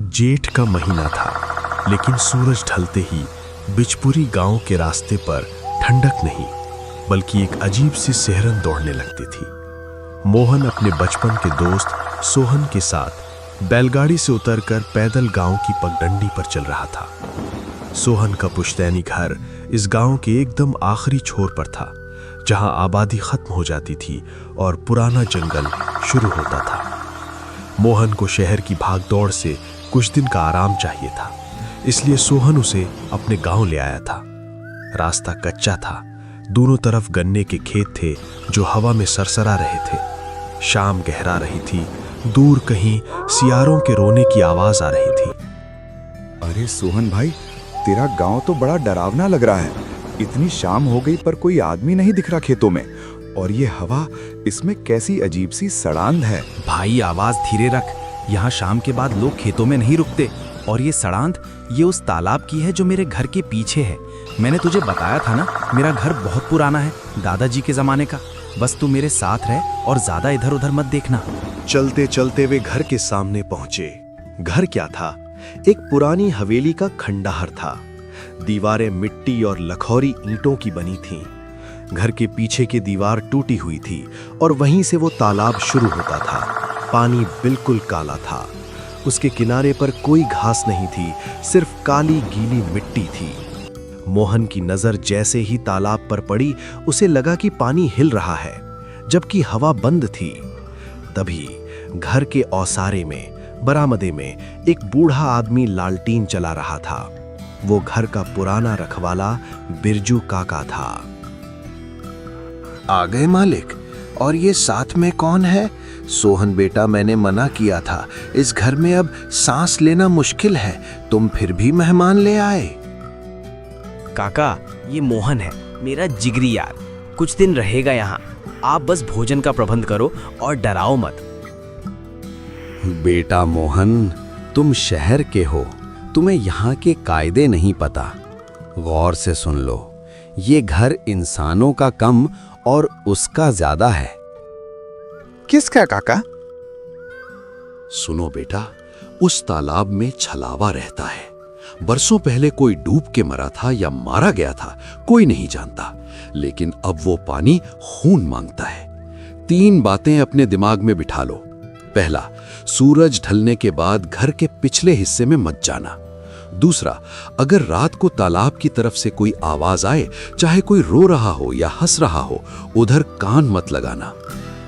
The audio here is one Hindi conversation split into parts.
जेठ का महीना था, लेकिन सूरज ढलते ही बिचपुरी गांव के रास्ते पर ठंडक नहीं बल्कि एक अजीब सी सिहरन दौड़ने लगती थी। मोहन अपने बचपन के दोस्त सोहन के साथ बैलगाड़ी से उतरकर पैदल गांव की पगडंडी पर चल रहा था। सोहन का पुश्तैनी घर इस गांव के एकदम आखिरी छोर पर था, जहां आबादी खत्म हो जाती थी और पुराना जंगल शुरू होता था। मोहन को शहर की भागदौड़ से कुछ दिन का आराम चाहिए था, इसलिए सोहन उसे अपने गांव ले आया था। रास्ता कच्चा था, दोनों तरफ गन्ने के खेत थे जो हवा में सरसरा रहे थे। शाम गहरा रही थी, दूर कहीं सियारों के रोने की आवाज आ रही थी। अरे सोहन भाई, तेरा गांव तो बड़ा डरावना लग रहा है। इतनी शाम हो गई पर कोई आदमी नहीं दिख रहा खेतों में, और ये हवा, इसमें कैसी अजीब सी सड़ांध है। भाई आवाज धीरे रख, यहाँ शाम के बाद लोग खेतों में नहीं रुकते। और ये सड़ांध, ये उस तालाब की है जो मेरे घर के पीछे है। मैंने तुझे बताया था ना, मेरा घर बहुत पुराना है, दादाजी के जमाने का। बस तू मेरे साथ रह और ज्यादा इधर उधर मत देखना। चलते चलते वे घर के सामने पहुंचे। घर क्या था? एक पुरानी हवेली का खंडहर था। दीवारें मिट्टी और लखौरी ईंटों की बनी थीं। घर के पीछे की दीवार टूटी हुई थी और वहीं से वो तालाब शुरू होता था। पानी बिल्कुल काला था। उसके किनारे पर कोई घास नहीं थी, सिर्फ काली गीली मिट्टी थी। मोहन की नजर जैसे ही तालाब पर पड़ी, उसे लगा कि पानी हिल रहा है, जबकि हवा बंद थी। तभी घर के औसारे में, बरामदे में एक बूढ़ा आदमी लालटीन जला रहा था। वो घर का पुराना रखवाला बिरजू काका था। आ गए मालिक। और ये साथ में कौन है? सोहन बेटा, मैंने मना किया था, इस घर में अब सांस लेना मुश्किल है, तुम फिर भी मेहमान ले आए। काका, ये मोहन है, मेरा जिगरी यार। कुछ दिन रहेगा यहाँ। आप बस भोजन का प्रबंध करो और डराओ मत। बेटा मोहन, तुम शहर के हो, तुम्हें यहाँ के कायदे नहीं पता। गौर से सुन लो, ये घर इंसानों का कम और उसका ज्यादा है। किसका काका? सुनो बेटा, उस तालाब में छलावा रहता है। बरसों पहले कोई डूब के मरा था या मारा गया था, कोई नहीं जानता, लेकिन अब वो पानी खून मांगता है। 3 बातें अपने दिमाग में बिठा लो। पहला, सूरज ढलने के बाद घर के पिछले हिस्से में मत जाना। दूसरा, अगर रात को तालाब की तरफ से कोई आवाज आए, चाहे कोई रो रहा हो या हंस रहा हो, उधर कान मत लगाना।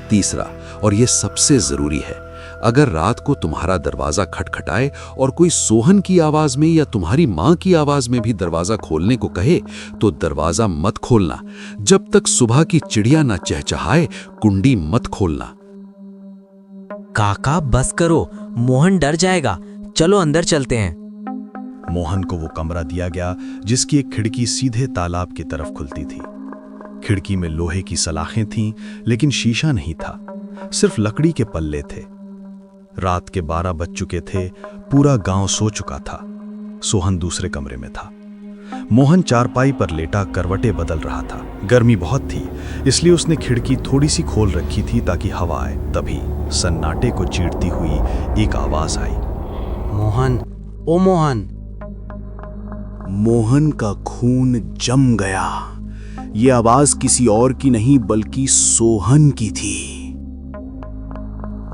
तीसरा, और ये सबसे जरूरी है, अगर रात को तुम्हारा दरवाजा खटखटाए और कोई सोहन की आवाज में या तुम्हारी मां की आवाज में भी दरवाजा खोलने को कहे, तो दरवाजा मत खोलना। जब तक सुबह की चिड़िया ना चहचहाए, कुंडी मत खोलना। काका बस करो, मोहन डर जाएगा। चलो अंदर चलते हैं। मोहन को वो कमरा दिया गया जिसकी एक खिड़की सीधे तालाब की तरफ खुलती थी। खिड़की में लोहे की सलाखें थीं, लेकिन शीशा नहीं था, सिर्फ लकड़ी के पल्ले थे। रात के 12 बज चुके थे, पूरा गांव सो चुका था। सोहन दूसरे कमरे में था। मोहन चारपाई पर लेटा करवटें बदल रहा था। गर्मी बहुत थी, इसलिए उसने खिड़की थोड़ी सी खोल रखी थी ताकि हवा आए। तभी सन्नाटे को चीरती हुई एक आवाज आई। मोहन, ओ मोहन। मोहन का खून जम गया। ये आवाज किसी और की नहीं बल्कि सोहन की थी।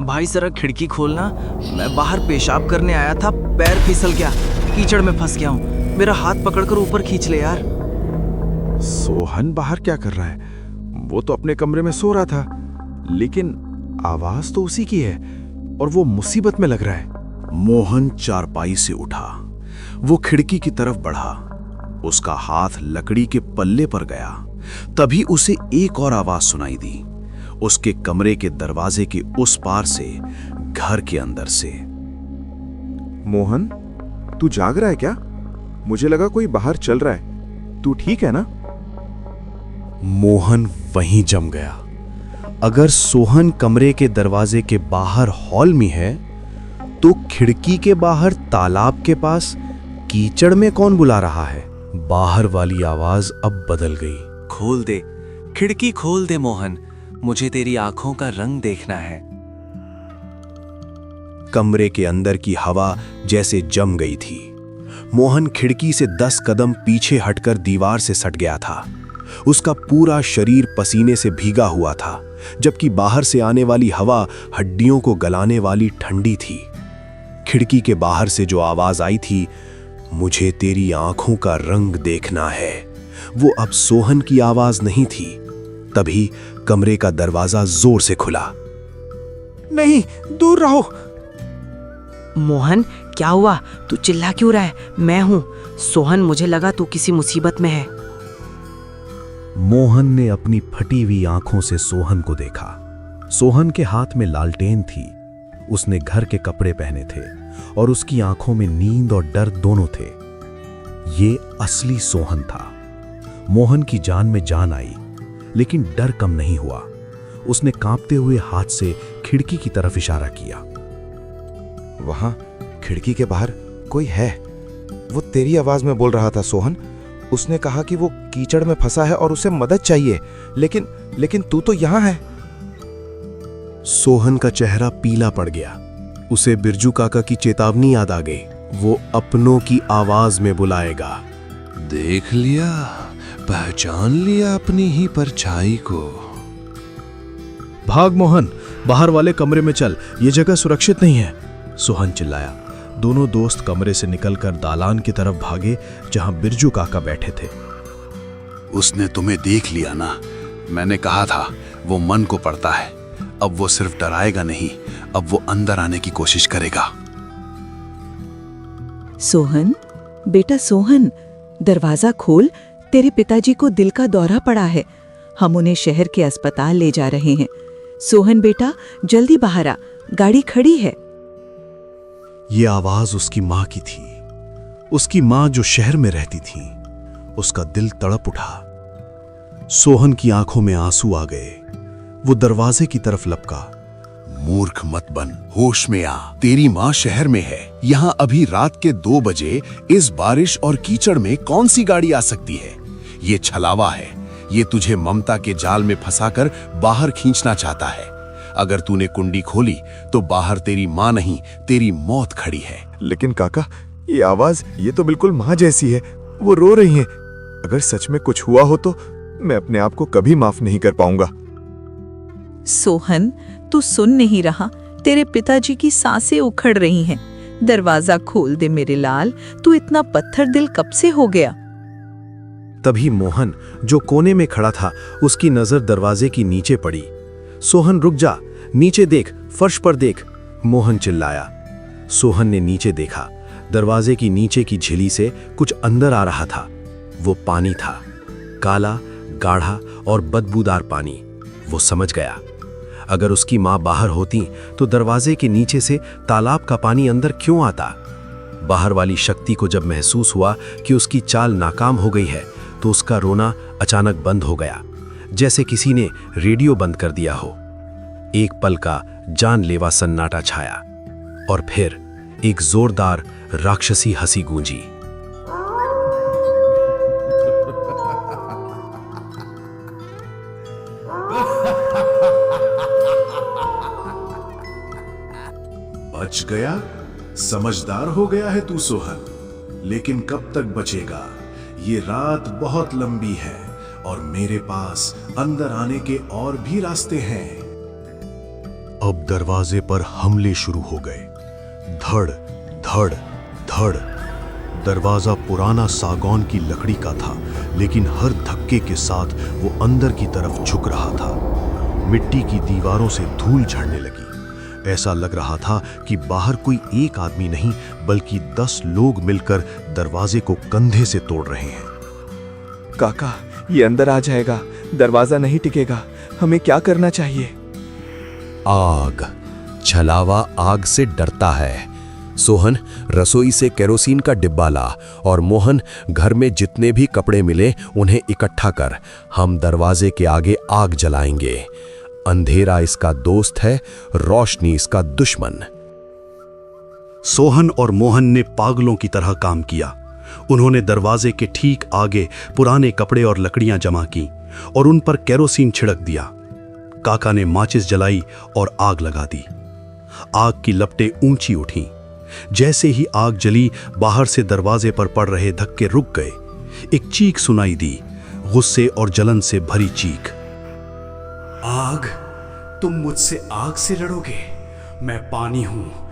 भाई जरा खिड़की खोलना, मैं बाहर पेशाब करने आया था, पैर फिसल गया, कीचड़ में फंस गया हूँ। मेरा हाथ पकड़कर ऊपर खींच ले यार। सोहन बाहर क्या कर रहा है? वो तो अपने कमरे में सो रहा था, लेकिन आवाज तो उसी की है और वो मुसीबत में लग रहा है। मोहन चारपाई से उठा, वो खिड़की की तरफ बढ़ा। उसका हाथ लकड़ी के पल्ले पर गया। तभी उसे एक और आवाज सुनाई दी, उसके कमरे के दरवाजे के उस पार से, घर के अंदर से। मोहन, तू जाग रहा है क्या? मुझे लगा कोई बाहर चल रहा है। तू ठीक है ना? मोहन वहीं जम गया। अगर सोहन कमरे के दरवाजे के बाहर हॉल में है, तो खिड़की के बाहर तालाब के पास कीचड़ में कौन बुला रहा है? बाहर वाली आवाज अब बदल गई। खोल दे, खिड़की खोल दे मोहन, मुझे तेरी आंखों का रंग देखना है। कमरे के अंदर की हवा जैसे जम गई थी। मोहन खिड़की से 10 कदम पीछे हटकर दीवार से सट गया था। उसका पूरा शरीर पसीने से भीगा हुआ था, जबकि बाहर से आने वाली हवा हड्डियों को गलाने वाली ठंडी थी। खिड़की के बाहर से जो आवाज आई थी, मुझे तेरी आंखों का रंग देखना है, वो अब सोहन की आवाज नहीं थी। तभी कमरे का दरवाजा जोर से खुला। नहीं, दूर रहो। मोहन, क्या हुआ? तू चिल्ला क्यों रहा है? मैं हूं सोहन। मुझे लगा तू किसी मुसीबत में है। मोहन ने अपनी फटी हुई आंखों से सोहन को देखा। सोहन के हाथ में लालटेन थी। उसने घर के कपड़े पहने थे और उसकी आंखों में नींद और डर दोनों थे। ये असली सोहन था। मोहन की जान में जान आई, लेकिन डर कम नहीं हुआ। उसने कांपते हुए हाथ से खिड़की की तरफ इशारा किया। वहां खिड़की के बाहर कोई है। वो तेरी आवाज में बोल रहा था सोहन। उसने कहा कि वो कीचड़ में फंसा है और उसे मदद चाहिए, लेकिन तू तो यहां है। सोहन का चेहरा पीला पड़ गया। उसे बिरजू काका की चेतावनी याद आ गई। वो अपनों की आवाज में बुलाएगा। देख लिया, पहचान लिया अपनी ही परछाई को। भाग मोहन, बाहर वाले कमरे में चल, ये जगह सुरक्षित नहीं है, सोहन चिल्लाया। दोनों दोस्त कमरे से निकलकर दालान की तरफ भागे, जहां बिरजू काका बैठे थे। उसने तुम्हें देख लिया ना, मैंने कहा था वो मन को पड़ता है। अब वो सिर्फ डराएगा नहीं, अब वो अंदर आने की कोशिश करेगा। सोहन, बेटा सोहन, दरवाजा खोल। तेरे पिताजी को दिल का दौरा पड़ा है। हम उन्हें शहर के अस्पताल ले जा रहे हैं। सोहन बेटा, जल्दी बाहर आ, गाड़ी खड़ी है। ये आवाज उसकी मां की थी। उसकी मां जो शहर में रहती थी। उसका दिल तड़प उठा। सोहन की आंखों में आंसू आ गए। वो दरवाजे की तरफ लपका। मूर्ख मत बन, होश में आ। तेरी माँ शहर में है। यहाँ अभी रात के 2 बजे इस बारिश और कीचड़ में कौन सी गाड़ी आ सकती है? ये छलावा है। ये तुझे ममता के जाल में फंसाकर बाहर खींचना चाहता है। अगर तूने कुंडी खोली तो बाहर तेरी माँ नहीं, तेरी मौत खड़ी है। लेकिन काका, ये आवाज, ये तो बिल्कुल माँ जैसी है। वो रो रही हैं। अगर सच में कुछ हुआ हो तो मैं अपने आप को कभी माफ नहीं कर पाऊंगा। सोहन, तू सुन नहीं रहा? तेरे पिताजी की सांसें उखड़ रही हैं। दरवाजा खोल दे मेरे लाल। तू इतना पत्थर दिल कब से हो गया? तभी मोहन, जो कोने में खड़ा था, उसकी नजर दरवाजे की नीचे पड़ी। सोहन, रुक जा, नीचे देख, फर्श पर देख, मोहन चिल्लाया। सोहन ने नीचे देखा। दरवाजे की नीचे की झिली से कुछ अंदर आ रहा था। वो पानी था, काला, गाढ़ा और बदबूदार पानी। वो समझ गया, अगर उसकी मां बाहर होती तो दरवाजे के नीचे से तालाब का पानी अंदर क्यों आता? बाहर वाली शक्ति को जब महसूस हुआ कि उसकी चाल नाकाम हो गई है, तो उसका रोना अचानक बंद हो गया, जैसे किसी ने रेडियो बंद कर दिया हो। एक पल का जानलेवा सन्नाटा छाया और फिर एक जोरदार राक्षसी हंसी गूंजी। बच गया? समझदार हो गया है तू सोहन, लेकिन कब तक बचेगा? ये रात बहुत लंबी है और मेरे पास अंदर आने के और भी रास्ते हैं। अब दरवाजे पर हमले शुरू हो गए। धड़ धड़ धड़। दरवाजा पुराना सागौन की लकड़ी का था, लेकिन हर धक्के के साथ वो अंदर की तरफ झुक रहा था। मिट्टी की दीवारों से धूल झड़ने लगी। ऐसा लग रहा था कि बाहर कोई एक आदमी नहीं, बल्कि 10 लोग मिलकर दरवाजे को कंधे से तोड़ रहे हैं। काका, ये अंदर आ जाएगा, दरवाजा नहीं टिकेगा। हमें क्या करना चाहिए? आग। छलावा आग से डरता है। सोहन, रसोई से केरोसिन का डिब्बा ला और मोहन, घर में जितने भी कपड़े मिले उन्हें इकट्ठा कर। हम दरवाजे के आगे आग जलाएंगे। अंधेरा इसका दोस्त है, रोशनी इसका दुश्मन। सोहन और मोहन ने पागलों की तरह काम किया। उन्होंने दरवाजे के ठीक आगे पुराने कपड़े और लकड़ियां जमा की और उन पर केरोसिन छिड़क दिया। काका ने माचिस जलाई और आग लगा दी। आग की लपटें ऊंची उठीं। जैसे ही आग जली, बाहर से दरवाजे पर पड़ रहे धक्के रुक गए। एक चीख सुनाई दी, गुस्से और जलन से भरी चीख। आग, तुम मुझसे आग से लड़ोगे? मैं पानी हूं,